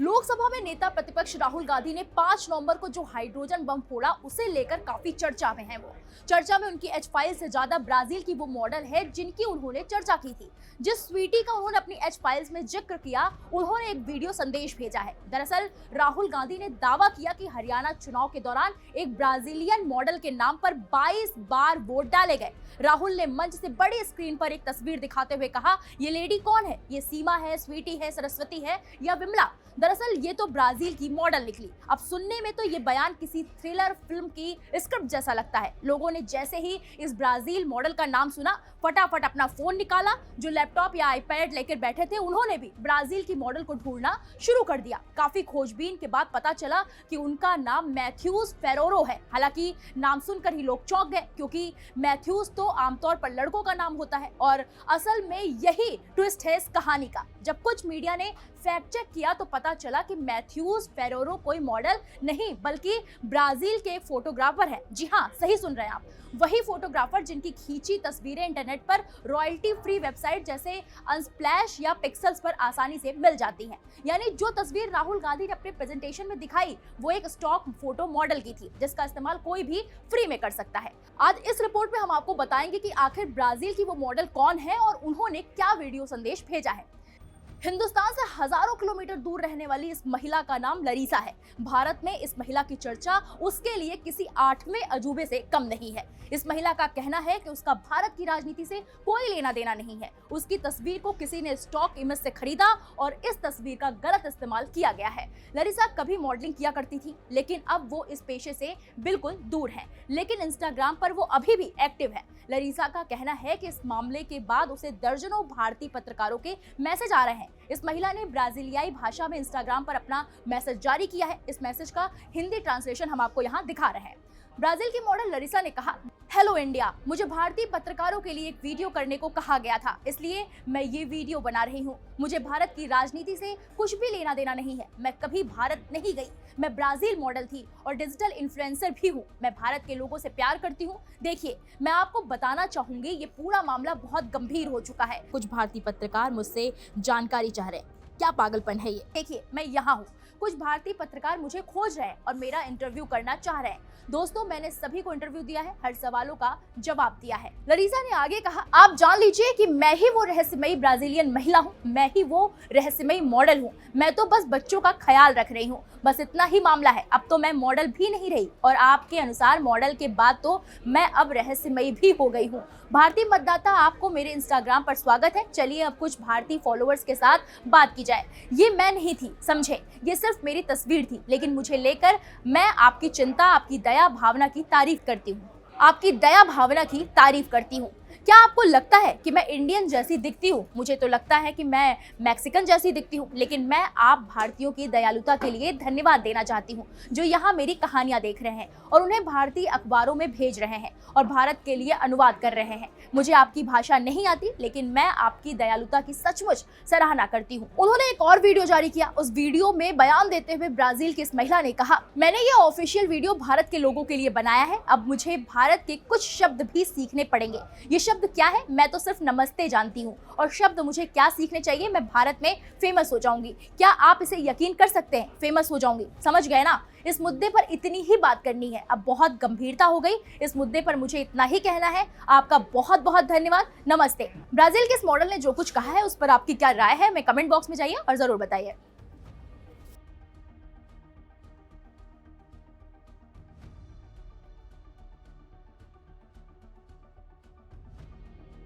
लोकसभा में नेता प्रतिपक्ष राहुल गांधी ने 5 नवंबर को जो हाइड्रोजन बम फोड़ा उसे लेकर काफी चर्चा में है। वो चर्चा में उनकी एच फाइल से ज्यादा ब्राजील की वो मॉडल है जिनकी उन्होंने चर्चा की थी। जिस स्वीटी का उन्होंने अपनी एच फाइल्स में जिक्र किया, उन्होंने एक वीडियो संदेश भेजा है। दरअसल राहुल गांधी ने दावा किया कि हरियाणा चुनाव के दौरान एक ब्राजीलियन मॉडल के नाम पर 22 बार वोट डाले गए। राहुल ने मंच से बड़ी स्क्रीन पर एक तस्वीर दिखाते हुए कहा, ये लेडी कौन है? ये सीमा है, स्वीटी है, सरस्वती है या विमला? दरअसल ये तो ब्राजील की मॉडल निकली। अब सुनने में तो ये बयान किसी थ्रिलर फिल्म की स्क्रिप्ट जैसा लगता है। लोगों ने जैसे ही इस ब्राजील मॉडल का नाम सुना, फटाफट अपना फोन निकाला। जो लैपटॉप या आईपैड लेकर बैठे थे, उन्होंने भी ब्राजील की मॉडल को ढूंढना शुरू कर दिया। काफी खोजबीन के बाद पता चला कि उनका नाम मैथ्यूज फेरोरो है। हालांकि नाम सुनकर ही लोग चौंक गए, क्योंकि मैथ्यूज तो आमतौर पर लड़कों का नाम होता है और असल में यही ट्विस्ट है इस कहानी का। जब कुछ मीडिया ने फैक्ट चेक किया तो पता चला कि मैथ्यूज फेरोरो कोई मॉडल नहीं बल्कि ब्राजील के फोटोग्राफर हैं। जी हाँ, सही सुन रहे हैं आप, वही फोटोग्राफर जिनकी खींची तस्वीरें इंटरनेट पर रॉयल्टी फ्री वेबसाइट जैसे अनस्प्लैश या पिक्सेल्स पर आसानी से मिल जाती हैं। यानी जो तस्वीर राहुल गांधी ने अपने प्रेजेंटेशन में दिखाई, वो एक स्टॉक फोटो मॉडल की थी जिसका इस्तेमाल कोई भी फ्री में कर सकता है। आज इस रिपोर्ट में हम आपको बताएंगे कि आखिर ब्राजील की वो मॉडल कौन है और उन्होंने क्या वीडियो संदेश भेजा है। हिंदुस्तान से हजारों किलोमीटर दूर रहने वाली इस महिला का नाम लरीसा है। भारत में इस महिला की चर्चा उसके लिए किसी 8वें अजूबे से कम नहीं है। इस महिला का कहना है कि उसका भारत की राजनीति से कोई लेना देना नहीं है। उसकी तस्वीर को किसी ने स्टॉक इमेज से खरीदा और इस तस्वीर का गलत इस्तेमाल किया गया है। लरीसा कभी मॉडलिंग किया करती थी, लेकिन अब वो इस पेशे से बिल्कुल दूर है, लेकिन इंस्टाग्राम पर वो अभी भी एक्टिव है। लरीसा का कहना है कि इस मामले के बाद उसे दर्जनों भारतीय पत्रकारों के मैसेज आ रहे हैं। इस महिला ने ब्राजीलियाई भाषा में इंस्टाग्राम पर अपना मैसेज जारी किया है। इस मैसेज का हिंदी ट्रांसलेशन हम आपको यहाँ दिखा रहे हैं। ब्राजील की मॉडल लरीसा ने कहा, हेलो इंडिया, मुझे भारतीय पत्रकारों के लिए एक वीडियो करने को कहा गया था, इसलिए मैं ये वीडियो बना रही हूँ। मुझे भारत की राजनीति से कुछ भी लेना देना नहीं है। मैं कभी भारत नहीं गई। मैं ब्राजील मॉडल थी और डिजिटल इन्फ्लुएंसर भी हूँ। मैं भारत के लोगों से प्यार करती हूँ। देखिए, मैं आपको बताना चाहूंगी, ये पूरा मामला बहुत गंभीर हो चुका है। कुछ भारतीय पत्रकार मुझसे जानकारी चाह रहे हैं। क्या पागलपन है ये? देखिए, मैं यहाँ हूँ। कुछ भारतीय पत्रकार मुझे खोज रहे हैं और मेरा इंटरव्यू करना चाह रहे हैं। दोस्तों, मैंने सभी को इंटरव्यू दिया है, हर सवालों का जवाब दिया है। लरीसा ने आगे कहा, आप जान लीजिए कि मैं ही वो रहस्यमयी ब्राजीलियन महिला हूँ, मैं ही वो रहस्यमयी मॉडल हूँ। मैं तो बस बच्चों का ख्याल रख रही हूँ, बस इतना ही मामला है। अब तो मैं मॉडल भी नहीं रही और आपके अनुसार मॉडल के बाद तो मैं अब रहस्यमयी भी हो गई हूँ। भारतीय मतदाता, आपको मेरे इंस्टाग्राम पर स्वागत है। चलिए अब कुछ भारतीय फॉलोअर्स के साथ बात की जाए। ये मैं नहीं थी, समझे, ये सिर्फ मेरी तस्वीर थी, लेकिन मुझे लेकर मैं आपकी चिंता, आपकी दया भावना की तारीफ करती हूँ। आपकी दया भावना की तारीफ करती हूँ। क्या आपको लगता है कि मैं इंडियन जैसी दिखती हूँ? मुझे तो लगता है कि मैं मैक्सिकन जैसी दिखती हूँ, लेकिन मैं आप भारतीयों की दयालुता के लिए धन्यवाद देना चाहती हूँ, जो यहाँ मेरी कहानियाँ देख रहे हैं और उन्हें भारतीय अखबारों में भेज रहे हैं और भारत के लिए अनुवाद कर रहे हैं। मुझे आपकी भाषा नहीं आती, लेकिन मैं आपकी दयालुता की सचमुच सराहना करती हूँ। उन्होंने एक और वीडियो जारी किया। उस वीडियो में बयान देते हुए ब्राजील की इस महिला ने कहा, मैंने ये ऑफिशियल वीडियो भारत के लोगों के लिए बनाया है। अब मुझे भारत के कुछ शब्द भी सीखने पड़ेंगे। ये शब्द क्या है? मैं तो सिर्फ नमस्ते जानती हूँ, और शब्द मुझे क्या सीखने चाहिए? मैं भारत में फेमस हो जाऊंगी। क्या आप इसे यकीन कर सकते हैं? फेमस हो जाऊंगी, समझ गए ना? इस मुद्दे पर इतनी ही बात करनी है। अब बहुत गंभीरता हो गई। इस मुद्दे पर मुझे इतना ही कहना है। आपका बहुत बहुत धन्यवाद। नमस्ते। ब्राजील के इस मॉडल ने जो कुछ कहा है उस पर आपकी क्या राय है? मैं कमेंट बॉक्स में जाइए और जरूर बताइए।